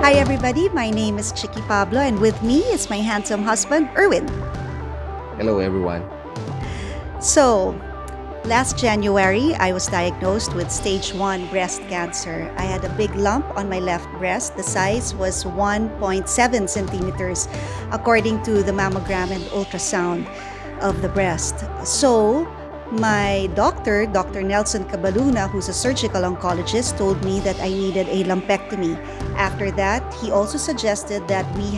Hi everybody, my name is Chicky Pablo and with me is my handsome husband, Erwin. Hello, everyone. So, last January, I was diagnosed with stage 1 breast cancer. I had a big lump on my left breast. The size was 1.7 centimeters according to the mammogram and ultrasound of the breast. So, my doctor, Dr. Nelson Cabaluna, who's a surgical oncologist, told me that I needed a lumpectomy. After that, he also suggested that we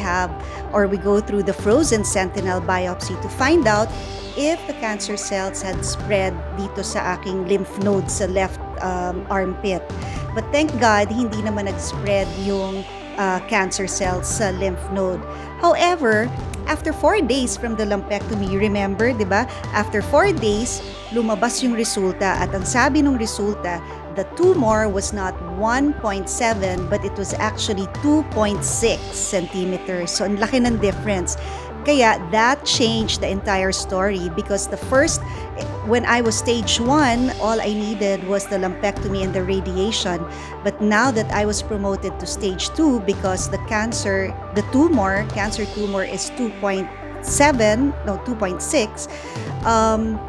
go through the frozen sentinel biopsy to find out if the cancer cells had spread dito sa aking lymph node sa left armpit. But thank God, hindi naman nag-spread yung cancer cells sa lymph node. However, after 4 days from the lumpectomy, you remember, di ba? After 4 days, lumabas yung resulta at ang sabi ng resulta, the tumor was not 1.7 but it was actually 2.6 centimeters. So, ang laki ng difference. Kaya that changed the entire story because when I was stage 1, all I needed was the lumpectomy and the radiation. But now that I was promoted to stage 2 because the cancer tumor is 2.6,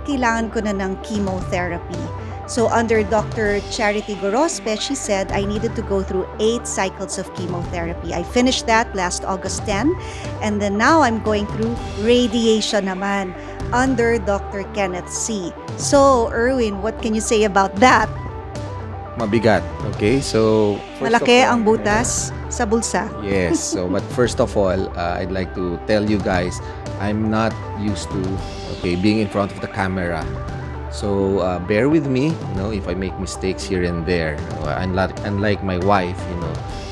kailangan ko na ng chemotherapy. So under Dr. Charity Gorospe, she said I needed to go through 8 cycles of chemotherapy. I finished that last August 10, and then now I'm going through radiation naman under Dr. Kenneth C. So, Erwin, what can you say about that? Mabigat. Okay, so Malaki ang butas sa bulsa. Yes. So, but first of all, I'd like to tell you guys, I'm not used to being in front of the camera. So bear with me, if I make mistakes here and there. Unlike my wife,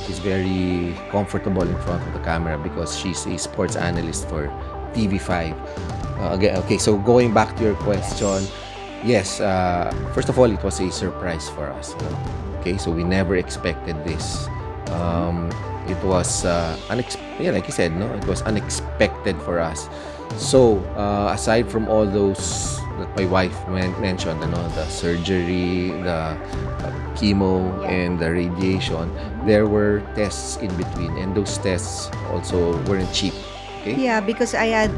she's very comfortable in front of the camera because she's a sports analyst for TV5. Okay, so going back to your question, yes, first of all, it was a surprise for us. Okay, so we never expected this. It was like you said, it was unexpected for us. So aside from all those that my wife mentioned, the surgery, the chemo, and the radiation, there were tests in between, and those tests also weren't cheap. Okay? Yeah, because I had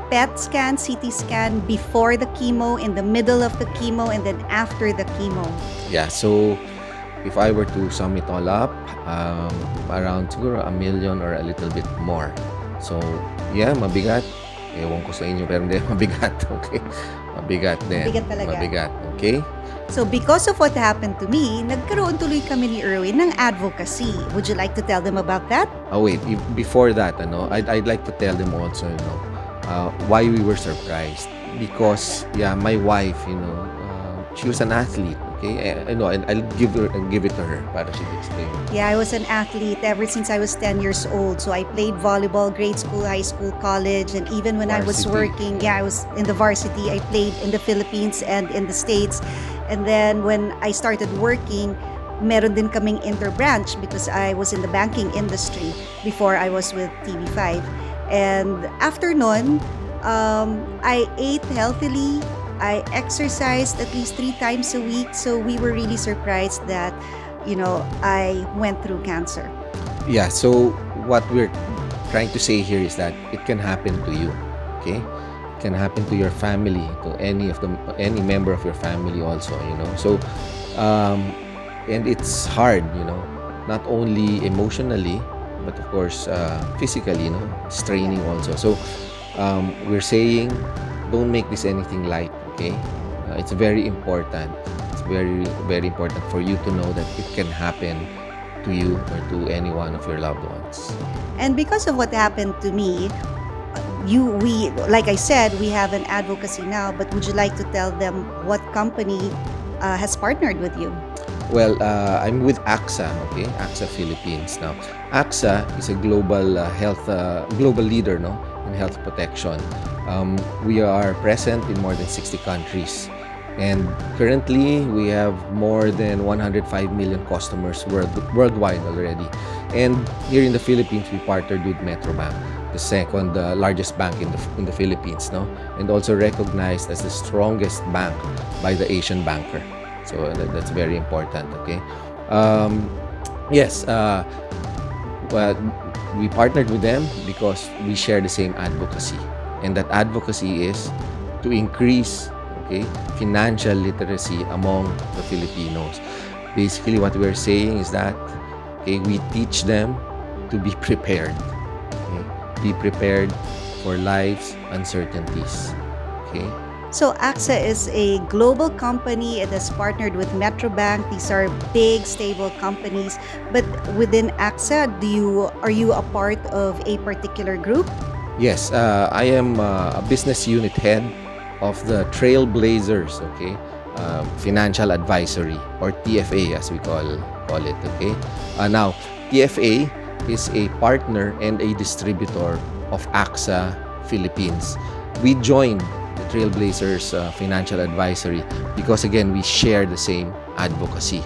PET scan, CT scan before the chemo, in the middle of the chemo, and then after the chemo. Yeah, so if I were to sum it all up, around siguro $1 million or a little bit more. So, yeah, mabigat. Ewan ko sa inyo, pero hindi, mabigat. Okay? Mabigat din. Mabigat talaga. Mabigat. Okay? So because of what happened to me, nagkaroon tuloy kami ni Erwin ng advocacy. Would you like to tell them about that? Wait. Before that, I'd like to tell them also, why we were surprised. Because, my wife, she was an athlete. Okay? And I'll give it to her para she explain. Yeah, I was an athlete ever since I was 10 years old. So I played volleyball, grade school, high school, college, and even when I was working, I was in the varsity. I played in the Philippines and in the States. And then when I started working, meron din kaming interbranch because I was in the banking industry before I was with TV5. And after nun, I ate healthily. I exercised at least 3 times a week. So we were really surprised that, I went through cancer. Yeah, so what we're trying to say here is that it can happen to you. Okay? It can happen to your family, to any member of your family also, So and it's hard, not only emotionally, but of course physically, straining also. So we're saying don't make this anything light, okay? It's very important. It's very, very important for you to know that it can happen to you or to any one of your loved ones. And because of what happened to me, like I said, we have an advocacy now, but would you like to tell them what company has partnered with you? Well, I'm with AXA, okay? AXA Philippines now. AXA is a global global leader, in health protection. We are present in more than 60 countries. And currently, we have more than 105 million customers worldwide already. And here in the Philippines, we partnered with Metrobank, the second largest bank in the Philippines, and also recognized as the strongest bank by the Asian Banker. So that's very important. Okay. Yes. Well, we partnered with them because we share the same advocacy. And that advocacy is to increase, okay, financial literacy among the Filipinos. Basically, what we're saying is that, okay, we teach them to be prepared. Okay? Be prepared for life's uncertainties. Okay? So AXA is a global company. It has partnered with Metrobank. These are big, stable companies. But within AXA, are you a part of a particular group? Yes, I am a business unit head of the Trailblazers, okay? Financial Advisory, or TFA as we call it, okay? Now, TFA is a partner and a distributor of AXA Philippines. We joined the Trailblazers Financial Advisory because, again, we share the same advocacy.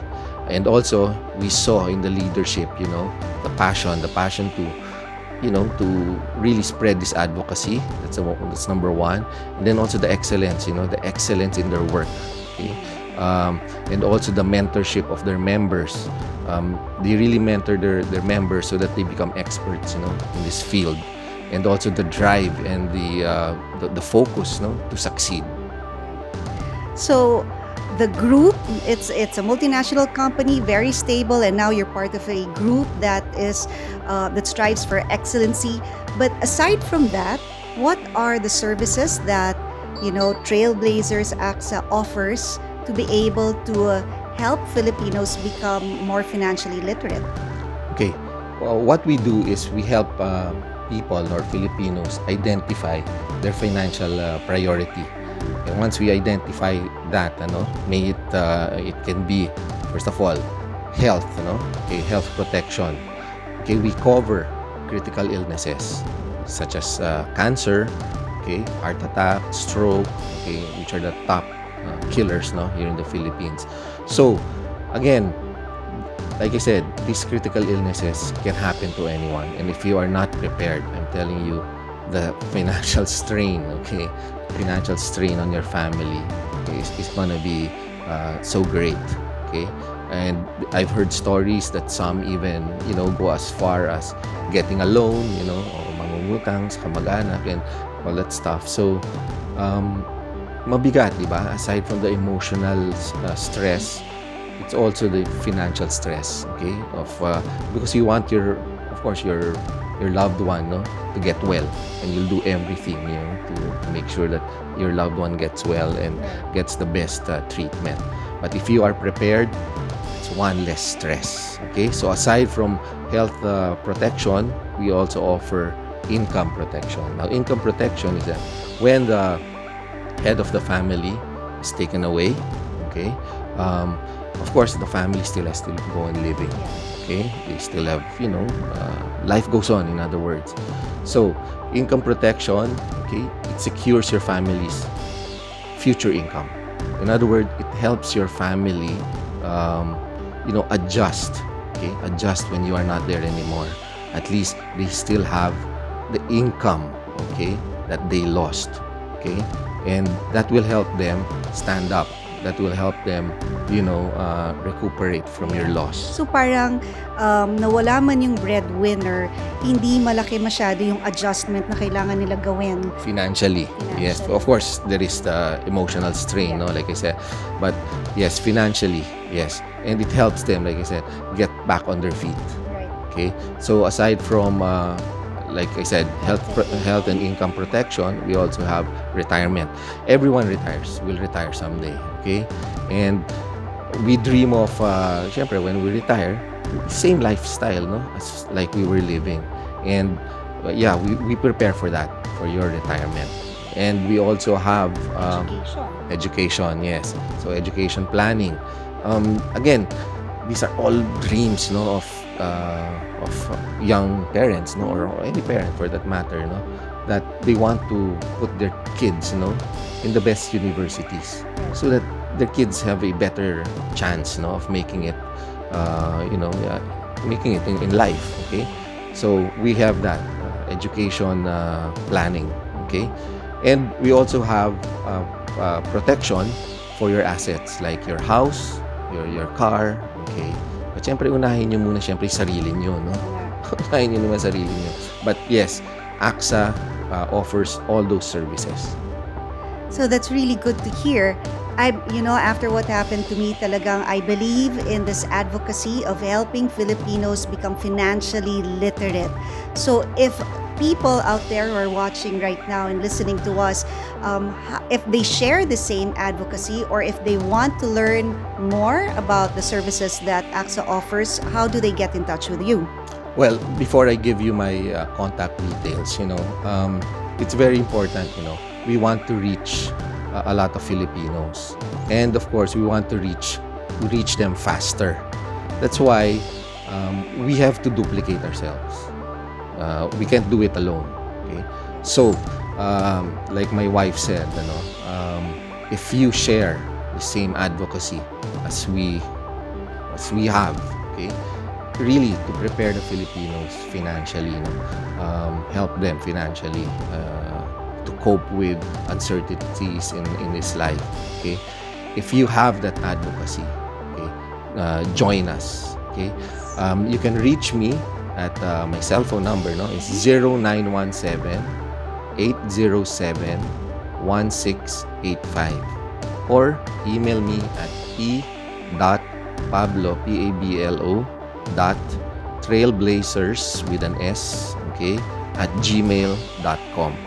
And also, we saw in the leadership, the passion to really spread this advocacy. That's number one. And then also the excellence, the excellence in their work. Okay? And also the mentorship of their members. They really mentor their members so that they become experts, in this field. And also the drive and the focus, to succeed. So the group, it's a multinational company, very stable, and now you're part of a group that strives for excellency. But aside from that, what are the services that Trailblazers AXA offers to be able to help Filipinos become more financially literate? Okay, well, what we do is we help people or Filipinos identify their financial priority. And once we identify that, may it can be, first of all, health, okay, health protection. Okay, we cover critical illnesses such as cancer, okay, heart attack, stroke, okay, which are the top killers, here in the Philippines. So, again, like I said, these critical illnesses can happen to anyone, and if you are not prepared, I'm telling you, the financial strain, okay, financial strain on your family is gonna be so great, okay. And I've heard stories that some even go as far as getting a loan, or mangungutang sa kamag-anak and all that stuff. So mabigat, di ba? Aside from the emotional stress, it's also the financial stress, okay, of because you want your loved one, to get well, and you'll do everything, to make sure that your loved one gets well and gets the best treatment. But if you are prepared, it's one less stress, okay. So aside from health protection, we also offer income protection. Now, income protection is that when the head of the family is taken away, okay, of course the family still has to go on living. Okay, they still have, life goes on, in other words. So, income protection, okay, it secures your family's future income. In other words, it helps your family, adjust, okay, adjust when you are not there anymore. At least they still have the income, okay, that they lost, okay, and that will help them stand up. That will help them, recuperate from your loss. So parang nawala man yung breadwinner, hindi malaki masyado yung adjustment na kailangan nila gawin. Financially, yes. Of course, there is the emotional strain, like I said. But yes, financially, yes. And it helps them, like I said, get back on their feet. Right. Okay? So aside from like I said, health and income protection, we also have retirement. Everyone will retire someday, okay? And we dream of, syempre, when we retire, same lifestyle, as like we were living. And we prepare for that, for your retirement. And we also have education, yes. So education planning. Again, these are all dreams, of young parents, or any parent for that matter, that they want to put their kids, in the best universities, so that their kids have a better chance, of making it, making it in life. Okay, so we have that education planning. Okay, and we also have protection for your assets, like your house, your car. Okay. At syempre, unahin nyo muna syempre sarili nyo, Unahin nyo naman sarili nyo. But yes, AXA offers all those services. So that's really good to hear. After what happened to me, talagang I believe in this advocacy of helping Filipinos become financially literate. So if people out there who are watching right now and listening to us, if they share the same advocacy or if they want to learn more about the services that AXA offers, how do they get in touch with you? Well, before I give you my contact details, it's very important, we want to reach a lot of Filipinos. And of course, we want to reach them faster. That's why we have to duplicate ourselves. We can't do it alone. Okay? So, like my wife said, if you share the same advocacy as we have, okay, really to prepare the Filipinos financially, help them financially to cope with uncertainties in this life. Okay, if you have that advocacy, okay, join us. Okay, you can reach me at my cell phone number. It's 0917-807-1685, or email me at e.pablo trailblazers with an S, okay, at gmail.com.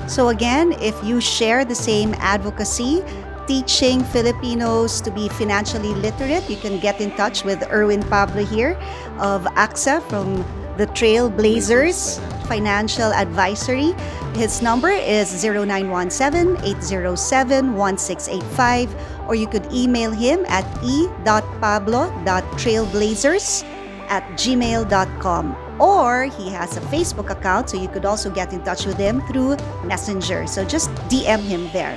So again, if you share the same advocacy, teaching Filipinos to be financially literate, you can get in touch with Erwin Pablo here of AXA from the Trailblazers Financial Advisory. His number is 0917-807-1685, or you could email him at e.pablo.trailblazers@gmail.com. Or he has a Facebook account, so you could also get in touch with him through Messenger. So just DM him there.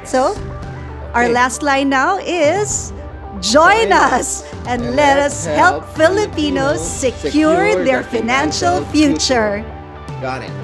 So, our last line now is, join us and let us help Filipinos secure their financial future. Got it.